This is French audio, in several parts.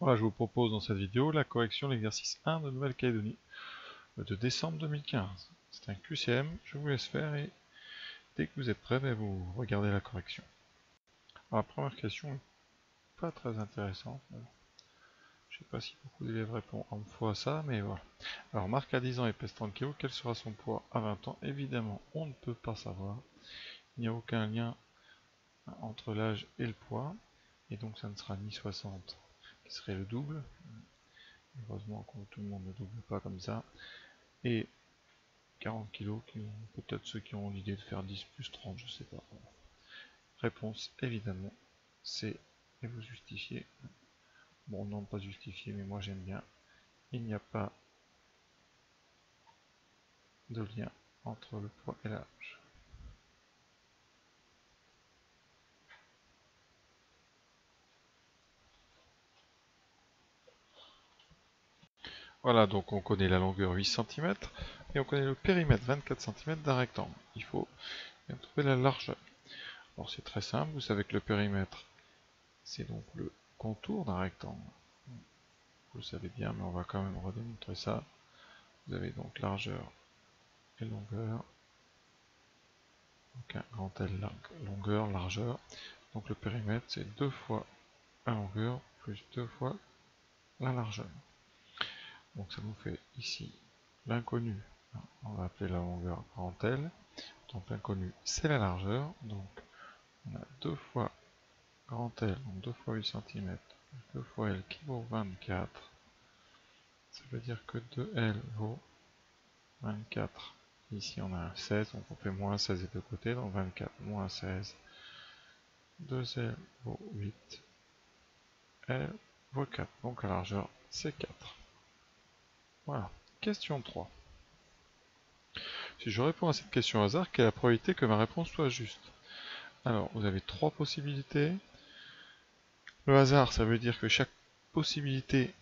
Voilà, je vous propose dans cette vidéo la correction de l'exercice 1 de Nouvelle-Calédonie de décembre 2015. C'est un QCM, je vous laisse faire et dès que vous êtes prêts, vous regardez la correction. Alors, la première question n'est pas très intéressante. Je ne sais pas si beaucoup d'élèves répondent en fois à ça, mais voilà. Alors, Marc a 10 ans et pèse 30 kg, quel sera son poids à 20 ans? Évidemment, on ne peut pas savoir. Il n'y a aucun lien entre l'âge et le poids, et donc ça ne sera ni 60, qui serait le double. Heureusement que tout le monde ne double pas comme ça. Et 40 kg, peut-être ceux qui ont l'idée de faire 10 plus 30, je sais pas. Réponse évidemment C, et vous justifiez. Bon, non, pas justifié, mais moi j'aime bien. Il n'y a pas de lien entre le poids et l'âge. Voilà, donc on connaît la longueur 8 cm et on connaît le périmètre 24 cm d'un rectangle. Il faut bien trouver la largeur. Alors c'est très simple, vous savez que le périmètre, c'est donc le contour d'un rectangle. Vous le savez bien, mais on va quand même redémontrer ça. Vous avez donc largeur et longueur. Donc un grand L, longueur, largeur. Donc le périmètre, c'est 2 fois la longueur plus 2 fois la largeur. Donc ça nous fait ici l'inconnu. On va appeler la longueur grand L. Donc l'inconnu, c'est la largeur. Donc on a 2 fois grand L, donc 2 fois 8 cm, 2 fois L qui vaut 24. Ça veut dire que 2L vaut 24. Ici on a un 16, donc on fait moins 16 des deux côtés, donc 24 moins 16. 2L vaut 8. L vaut 4. Donc la largeur c'est 4. Voilà. Question 3. Si je réponds à cette question au hasard, quelle est la probabilité que ma réponse soit juste? Alors, vous avez 3 possibilités. Le hasard, ça veut dire que chaque possibilité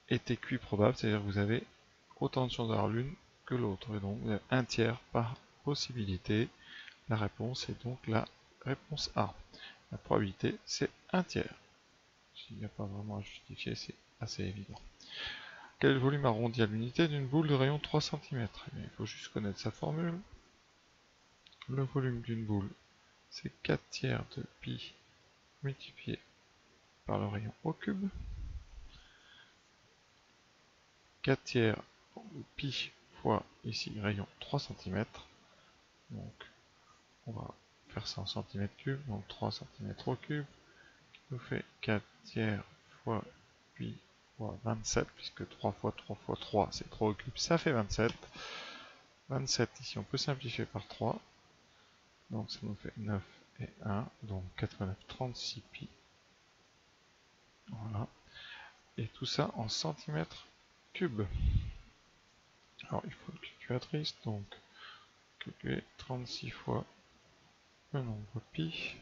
est équiprobable, c'est-à-dire que vous avez autant de chances d'avoir l'une que l'autre. Et donc, vous avez un tiers par possibilité. La réponse est donc la réponse A. La probabilité, c'est un tiers. S'il n'y a pas vraiment à justifier, c'est assez évident. Quel est le volume arrondi à l'unité d'une boule de rayon 3 cm? Il faut juste connaître sa formule. Le volume d'une boule, c'est 4 tiers de pi multiplié par le rayon au cube. 4 tiers de pi fois ici rayon 3 cm. Donc on va faire ça en centimètres cubes, donc 3 cm au cube, qui nous fait 4 tiers fois pi fois 27, puisque 3 fois 3 fois 3 c'est 3 au cube, ça fait 27. 27 ici on peut simplifier par 3, donc ça nous fait 9 et 1, donc 89,36 pi. Voilà. Et tout ça en centimètres cubes. Alors il faut une calculatrice, donc calculer 36 fois le nombre pi.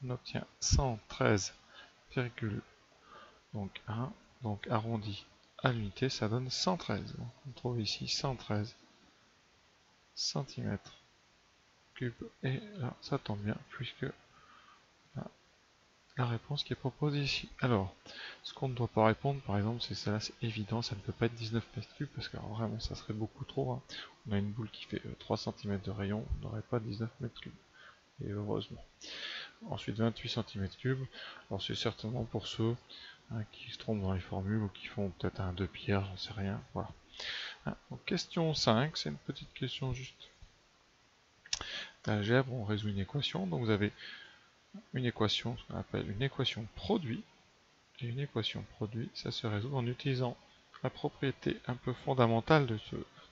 On obtient 113, donc 1, donc arrondi à l'unité, ça donne 113. Donc on trouve ici 113 cm cubes, et là ça tombe bien, puisque la réponse qui est proposée ici. Alors, ce qu'on ne doit pas répondre, par exemple, c'est ça, c'est évident, ça ne peut pas être 19 mètres cubes, parce que alors, vraiment, ça serait beaucoup trop. Hein. On a une boule qui fait 3 cm de rayon, on n'aurait pas 19 mètres cubes. Et heureusement. Ensuite, 28 cm3. Alors, c'est certainement pour ceux qui se trompent dans les formules, ou qui font peut-être un 2 pierres, j'en sais rien. Voilà. Donc, question 5, c'est une petite question juste d'algèbre, on résout une équation. Donc, vous avez une équation, ce qu'on appelle une équation produit. Et une équation produit, ça se résout en utilisant la propriété un peu fondamentale de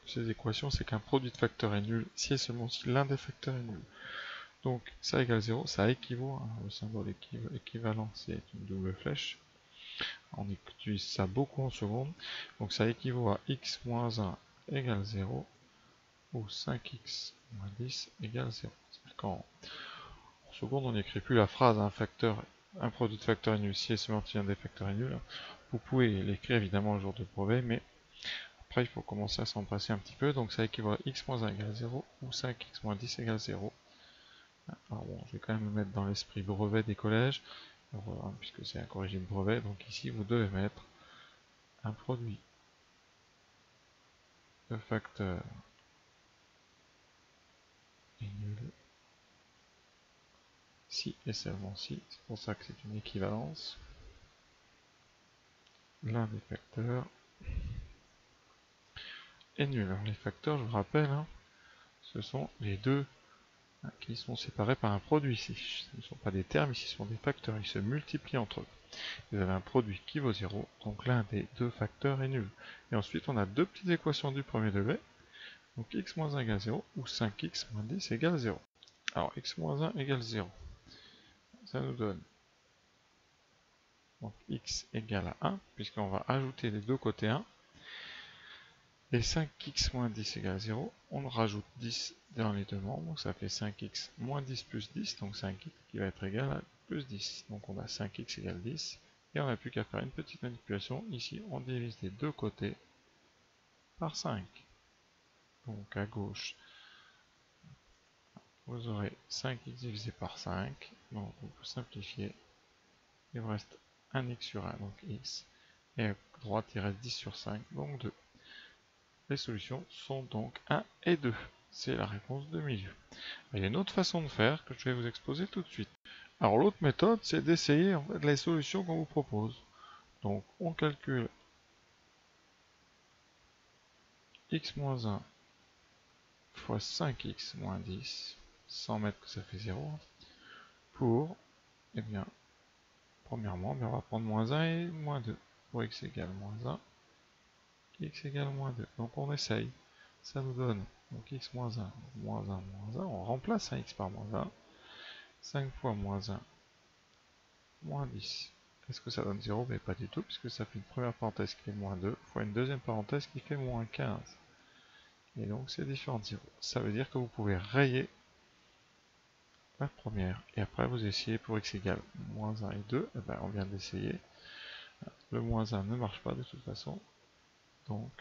ces équations, c'est qu'un produit de facteurs est nul si et seulement si l'un des facteurs est nul. Donc ça égale 0, ça équivaut, hein, le symbole équivalent c'est une double flèche. On utilise ça beaucoup en seconde, donc ça équivaut à x moins 1 égale 0 ou 5x moins 10 égale 0. En seconde, on n'écrit plus la phrase un produit de facteurs est nul si et seulement si un des facteurs est nul. Vous pouvez l'écrire évidemment le jour de brevet, mais après il faut commencer à s'embrasser un petit peu. Donc ça équivaut à x moins 1 égale 0 ou 5x moins 10 égale 0. Alors bon, je vais quand même me mettre dans l'esprit brevet des collèges. heureux, hein, puisque c'est un corrigé de brevet, donc ici vous devez mettre un produit de facteur est nul si et seulement si, c'est pour ça que c'est une équivalence. L'un des facteurs est nul. Alors les facteurs, je vous rappelle, hein, ce sont les deux qui sont séparés par un produit ici. Ce ne sont pas des termes, ici ce sont des facteurs, ils se multiplient entre eux. Vous avez un produit qui vaut 0, donc l'un des deux facteurs est nul. Et ensuite on a deux petites équations du premier degré, donc x moins 1 égale 0, ou 5x moins 10 égale 0. Alors x moins 1 égale 0, ça nous donne donc x égale à 1, puisqu'on va ajouter les deux côtés 1, et 5x moins 10 égale 0, on rajoute 10 dans les deux membres, donc ça fait 5x moins 10 plus 10, donc 5x qui va être égal à plus 10. Donc on a 5x égale 10, et on n'a plus qu'à faire une petite manipulation. Ici, on divise les deux côtés par 5. Donc à gauche, vous aurez 5x divisé par 5, donc on peut simplifier. Il vous reste 1x sur 1, donc x, et à droite, il reste 10 sur 5, donc 2. Les solutions sont donc 1 et 2. C'est la réponse de milieu. Il y a une autre façon de faire que je vais vous exposer tout de suite. Alors l'autre méthode, c'est d'essayer en fait, les solutions qu'on vous propose. Donc on calcule x moins 1 fois 5x moins 10, sans mettre que ça fait 0, pour, eh bien, premièrement, on va prendre moins 1 et moins 2. Pour x égale moins 1, x égale moins 2. Donc on essaye. Ça nous donne donc x moins 1, moins 1, moins 1. On remplace un x par moins 1. 5 fois moins 1, moins 10. Est-ce que ça donne 0? Mais pas du tout, puisque ça fait une première parenthèse qui fait moins 2, fois une deuxième parenthèse qui fait moins 15. Et donc c'est différent de 0. Ça veut dire que vous pouvez rayer la première. Et après vous essayez pour x égale moins 1 et 2. Et ben, on vient d'essayer. Le moins 1 ne marche pas de toute façon. Donc,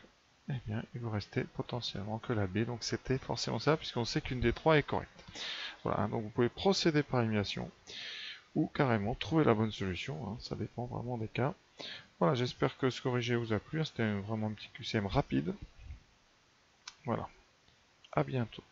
eh bien, il vous restait potentiellement que la B. Donc c'était forcément ça, puisqu'on sait qu'une des trois est correcte. Voilà, donc vous pouvez procéder par élimination ou carrément trouver la bonne solution, hein, ça dépend vraiment des cas. Voilà, j'espère que ce corrigé vous a plu, c'était vraiment un petit QCM rapide. Voilà, à bientôt.